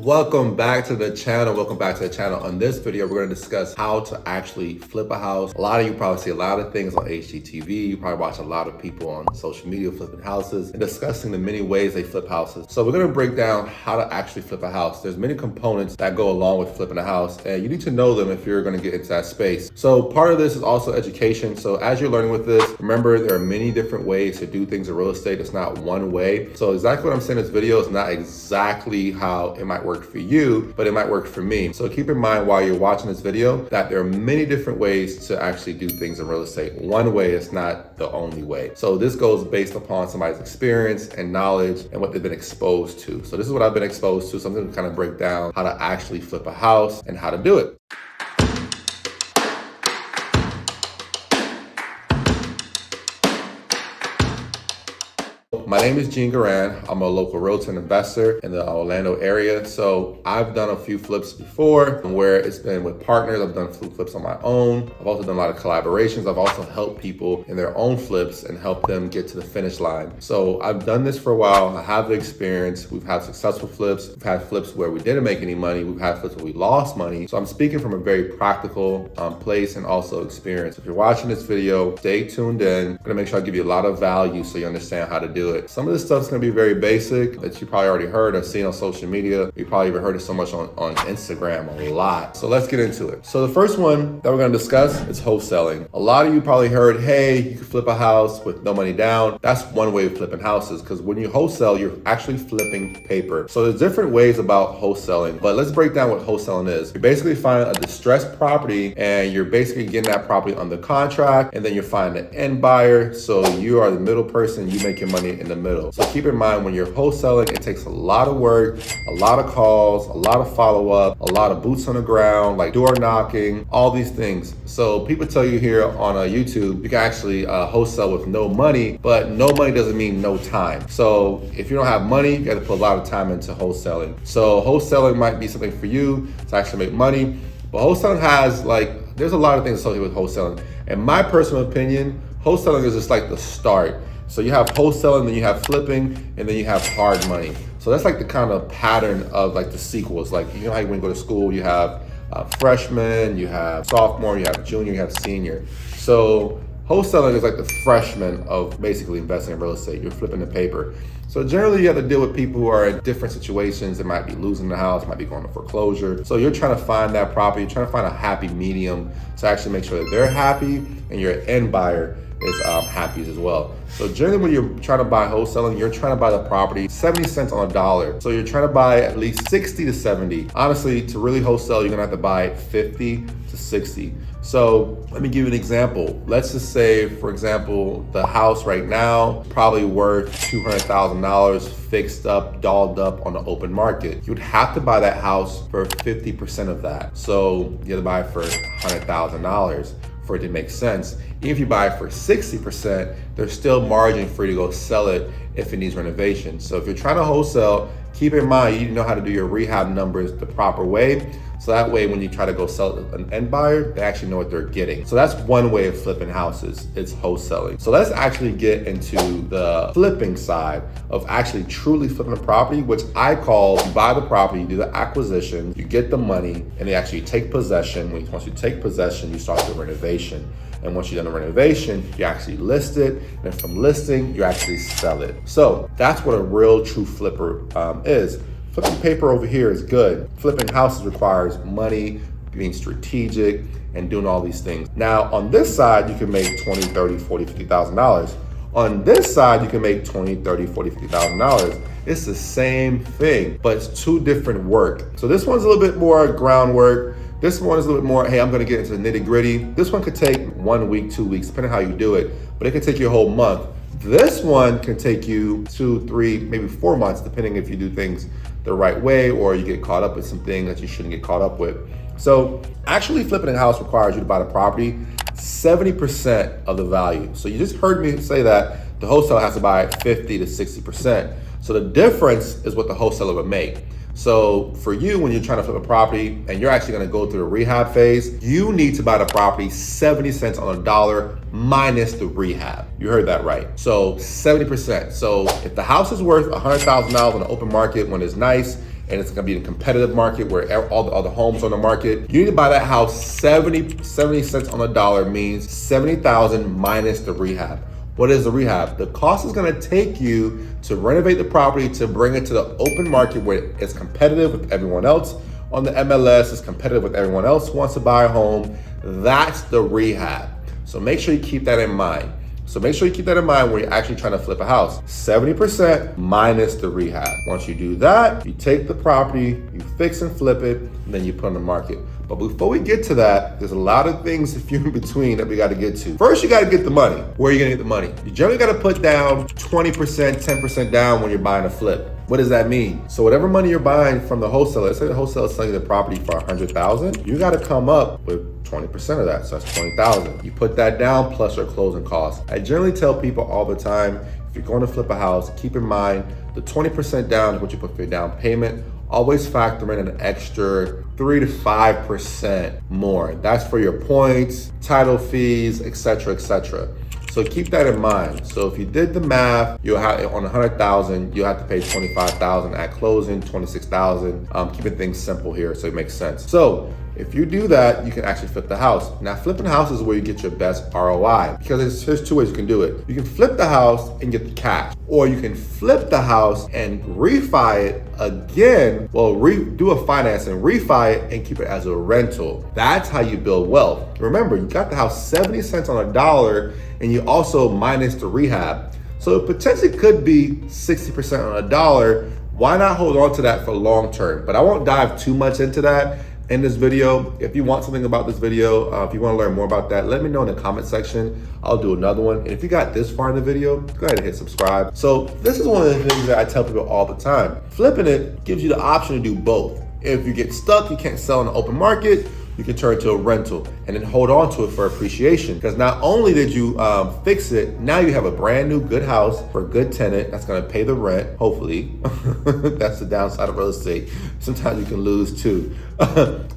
Welcome back to the channel. On this video, we're going to discuss how to actually flip a house. A lot of you probably see a lot of things on HGTV. You probably watch a lot of people on social media flipping houses and discussing the many ways they flip houses. So we're going to break down how to actually flip a house. There's many components that go along with flipping a house, and you need to know them if you're going to get into that space. So part of this is also education. So as you're learning with this, remember there are many different ways to do things in real estate. It's not one way. So exactly what I'm saying in this video is not exactly how it might work for you, but it might work for me. So keep in mind while you're watching this video that there are many different ways to actually do things in real estate. One way is not the only way. So this goes based upon somebody's experience and knowledge and what they've been exposed to. So this is what I've been exposed to. So I'm going to kind of break down how to actually flip a house and how to do it. My name is Gene Garan. I'm a local realtor and investor in the Orlando area. So I've done a few flips before where it's been with partners. I've done a few flips on my own. I've also done a lot of collaborations. I've also helped people in their own flips and helped them get to the finish line. So I've done this for a while. I have the experience. We've had successful flips. We've had flips where we didn't make any money. We've had flips where we lost money. So I'm speaking from a very practical place and also experience. If you're watching this video, stay tuned in. I'm gonna make sure I give you a lot of value so you understand how to do it. Some of this stuff's gonna be very basic that you probably already heard or seen on social media. You probably even heard it so much on Instagram a lot. So let's get into it. So the first one that we're gonna discuss is wholesaling. A lot of you probably heard, hey, you can flip a house with no money down. That's one way of flipping houses, because when you wholesale, you're actually flipping paper. So there's different ways about wholesaling, but let's break down what wholesaling is. You basically find a distressed property and you're basically getting that property under contract, and then you're finding an end buyer. So you are the middle person, you make your money in the middle. So keep in mind when you're wholesaling, it takes a lot of work, a lot of calls, a lot of follow-up, a lot of boots on the ground, like door knocking, all these things. So people tell you here on YouTube, you can actually wholesale with no money, but no money doesn't mean no time. So if you don't have money, you got to put a lot of time into wholesaling. So wholesaling might be something for you to actually make money, but wholesaling has there's a lot of things associated with wholesaling. In my personal opinion, wholesaling is just like the start. So you have wholesaling, then you have flipping, and then you have hard money. So that's like the kind of pattern of like the sequels. Like, you know how when you go to school, you have freshman, you have sophomore, you have junior, you have senior. So wholesaling is like the freshman of basically investing in real estate. You're flipping the paper. So generally you have to deal with people who are in different situations. They might be losing the house, might be going to foreclosure. So you're trying to find that property, you're trying to find a happy medium to actually make sure that they're happy and your end buyer is happy as well. So generally when you're trying to buy wholesaling, you're trying to buy the property 70 cents on a dollar. So you're trying to buy at least 60 to 70. Honestly, to really wholesale, you're gonna have to buy 50 to 60. So let me give you an example. Let's just say, for example, the house right now probably worth $200,000 fixed up, dolled up on the open market. You'd have to buy that house for 50% of that. So you have to buy it for $100,000 for it to make sense. Even if you buy it for 60%, there's still margin for you to go sell it if it needs renovation. So if you're trying to wholesale, keep in mind you need to know how to do your rehab numbers the proper way. So that way when you try to go sell an end buyer, they actually know what they're getting. So that's one way of flipping houses, it's wholesaling. So let's actually get into the flipping side of actually truly flipping a property, which I call you buy the property, you do the acquisition, you get the money, and they actually take possession. Once you take possession, you start the renovation. And once you've done the renovation, you actually list it. And then from listing, you actually sell it. So that's what a real true flipper is. Flipping paper over here is good. Flipping houses requires money, being strategic, and doing all these things. Now, on this side, you can make $20, $30, $40, $50,000. On this side, you can make $20, $30, $40, $50,000. It's the same thing, but it's two different work. So this one's a little bit more groundwork. This one is a little bit more, hey, I'm gonna get into the nitty gritty. This one could take 1 week, 2 weeks, depending on how you do it, but it could take you a whole month. This one can take you 2, 3, maybe 4 months, depending if you do things the right way or you get caught up with some things that you shouldn't get caught up with. So actually flipping a house requires you to buy the property 70% of the value. So you just heard me say that the wholesaler has to buy 50 to 60%. So the difference is what the wholesaler would make. So for you, when you're trying to flip a property and you're actually gonna go through the rehab phase, you need to buy the property 70 cents on a dollar minus the rehab. You heard that right. So 70%. So if the house is worth $100,000 on the open market when it's nice and it's gonna be in a competitive market where all the other homes on the market. You need to buy that house 70 cents on the dollar, means 70,000 minus the rehab. What is the rehab? The cost is gonna take you to renovate the property, to bring it to the open market where it's competitive with everyone else on the MLS, it's competitive with everyone else who wants to buy a home. That's the rehab. So make sure you keep that in mind. So make sure you keep that in mind when you're actually trying to flip a house. 70% minus the rehab. Once you do that, you take the property, you fix and flip it, and then you put it on the market. But before we get to that, there's a lot of things few in between that we got to get to. First, you got to get the money. Where are you going to get the money? You generally got to put down 20%, 10% down when you're buying a flip. What does that mean? So whatever money you're buying from the wholesaler, let's say the wholesaler is selling the property for $100,000, you got to come up with 20% of that. So that's $20,000. You put that down plus your closing costs. I generally tell people all the time, if you're going to flip a house, keep in mind the 20% down is what you put for your down payment. Always factor in an extra 3 to 5% more. That's for your points, title fees, etc., etc. So keep that in mind. So if you did the math, you'll have on 100,000, you'll have to pay 25,000 at closing, 26,000. Keeping things simple here so it makes sense. So if you do that, you can actually flip the house. Now, flipping the house is where you get your best ROI, because there's two ways you can do it. You can flip the house and get the cash, or you can flip the house and refi it again. Well, do a finance and refi it and keep it as a rental. That's how you build wealth. Remember, you got the house 70 cents on a dollar, and you also minus the rehab. So it potentially could be 60% on a dollar. Why not hold on to that for long term? But I won't dive too much into that in this video. If you want something about this video, if you want to learn more about that, let me know in the comment section. I'll do another one. And if you got this far in the video, go ahead and hit subscribe. So this is one of the things that I tell people all the time. Flipping it gives you the option to do both. If you get stuck, you can't sell in the open market, you can turn it to a rental and then hold on to it for appreciation. Because not only did you fix it, now you have a brand new good house for a good tenant that's gonna pay the rent, hopefully. That's the downside of real estate. Sometimes you can lose too.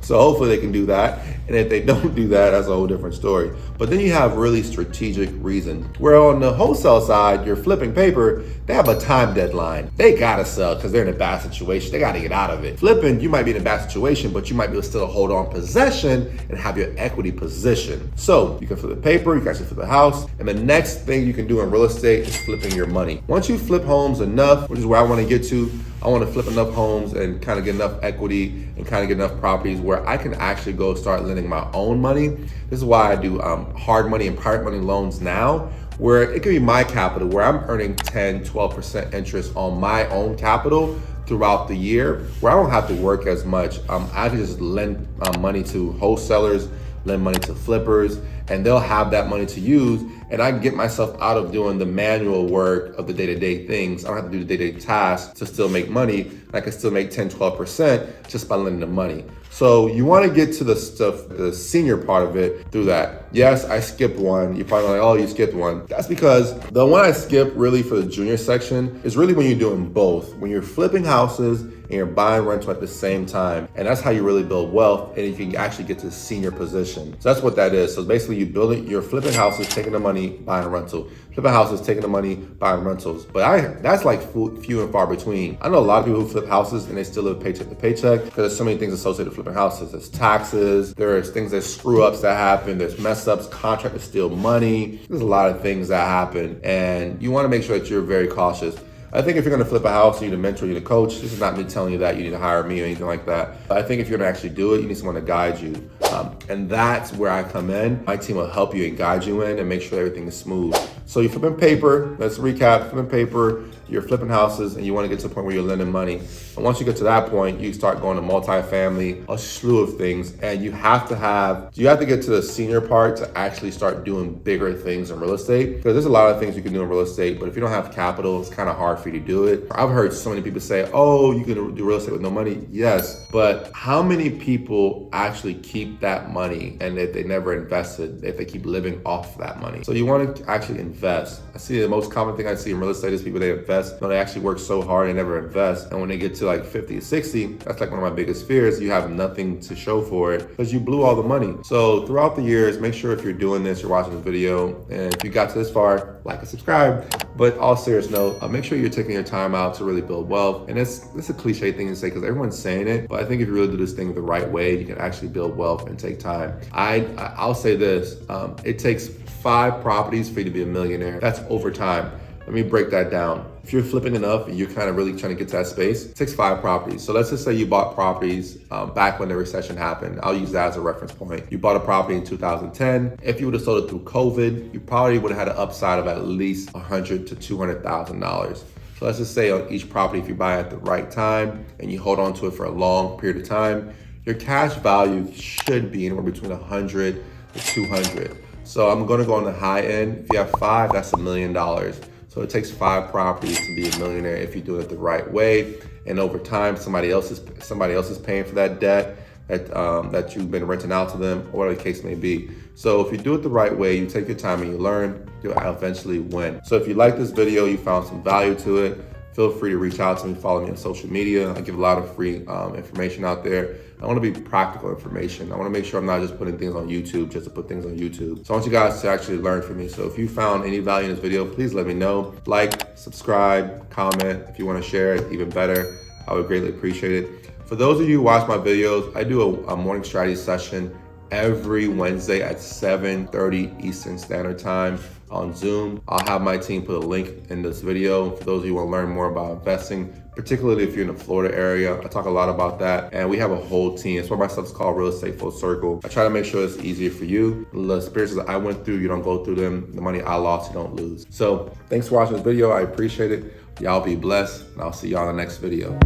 So hopefully they can do that. And if they don't do that, that's a whole different story. But then you have really strategic reason. Where on the wholesale side, you're flipping paper, they have a time deadline. They gotta sell because they're in a bad situation. They gotta get out of it. Flipping, you might be in a bad situation, but you might be able to still hold on possession and have your equity position. So you can flip the paper, you can actually flip the house. And the next thing you can do in real estate is flipping your money. Once you flip homes enough, which is where I want to get to, I want to flip enough homes and kind of get enough equity and kind of get enough properties where I can actually go start lending my own money. This is why I do hard money and private money loans now, where it could be my capital, where I'm earning 10, 12% interest on my own capital throughout the year, where I don't have to work as much. I can just lend money to wholesalers, lend money to flippers, and they'll have that money to use. And I can get myself out of doing the manual work of the day-to-day things. I don't have to do the day-to-day tasks to still make money. I can still make 10, 12% just by lending the money. So you want to get to the stuff, the senior part of it through that. Yes, I skipped one. You're probably like, oh, you skipped one. That's because the one I skipped really for the junior section is really when you're doing both. When you're flipping houses and you're buying rental at the same time. And that's how you really build wealth, and you can actually get to the senior position. So that's what that is. So basically you're flipping houses, taking the money, buying a rental. Flipping houses, taking the money, buying rentals. But that's like few and far between. I know a lot of people who flip houses and they still live paycheck to paycheck because there's so many things associated with flipping houses. There's taxes, there's things, there's screw ups that happen, there's mess ups, contractors steal money. There's a lot of things that happen, and you want to make sure that you're very cautious. I think if you're going to flip a house, you need a mentor, you need a coach. This is not me telling you that you need to hire me or anything like that. I think if you're going to actually do it, you need someone to guide you. And that's where I come in. My team will help you and guide you in and make sure everything is smooth. So you're flipping paper. Let's recap. Flipping paper, you're flipping houses, and you want to get to the point where you're lending money. And once you get to that point, you start going to multifamily, a slew of things. And you have to get to the senior part to actually start doing bigger things in real estate. Because there's a lot of things you can do in real estate, but if you don't have capital, it's kind of hard for you to do it. I've heard so many people say, oh, you can do real estate with no money. Yes, but how many people actually keep that money, and if they never invested, if they keep living off that money? So you want to actually invest. I see the most common thing I see in real estate is people, they invest, no, they actually work so hard and never invest. And when they get to like 50 or 60, that's like one of my biggest fears. You have nothing to show for it because you blew all the money. So throughout the years, make sure if you're doing this, you're watching this video, and if you got to this far, like and subscribe. But all serious note, make sure you're taking your time out to really build wealth. And it's a cliche thing to say because everyone's saying it, but I think if you really do this thing the right way, you can actually build wealth and take time. I'll say this, it takes 5 properties for you to be a millionaire. That's over time. Let me break that down. If you're flipping enough and you're kind of really trying to get to that space, it takes 5 properties. So let's just say you bought properties back when the recession happened. I'll use that as a reference point. You bought a property in 2010. If you would have sold it through COVID, you probably would have had an upside of at least $100,000 to $200,000. So let's just say on each property, if you buy at the right time and you hold on to it for a long period of time, your cash value should be anywhere between 100 to 200. So I'm gonna go on the high end. If you have 5, that's $1 million. So it takes 5 properties to be a millionaire if you do it the right way. And over time, somebody else is paying for that debt that you've been renting out to them, or whatever the case may be. So if you do it the right way, you take your time and you learn, you'll eventually win. So if you like this video, you found some value to it, feel free to reach out to me, follow me on social media. I give a lot of free information out there. I want to be practical information. I want to make sure I'm not just putting things on YouTube just to put things on YouTube. So I want you guys to actually learn from me. So if you found any value in this video, please let me know. Like, subscribe, comment. If you want to share it, even better. I would greatly appreciate it. For those of you who watch my videos, I do a morning strategy session every Wednesday at 7:30 Eastern Standard Time on Zoom. I'll have my team put a link in this video for those of you who want to learn more about investing, particularly if you're in the Florida area. I talk a lot about that, and we have a whole team. It's what my stuff's called Real Estate Full Circle. I try to make sure it's easier for you. The experiences I went through, you don't go through them. The money I lost, you don't lose. So thanks for watching this video. I appreciate it. Y'all be blessed, and I'll see y'all in the next video.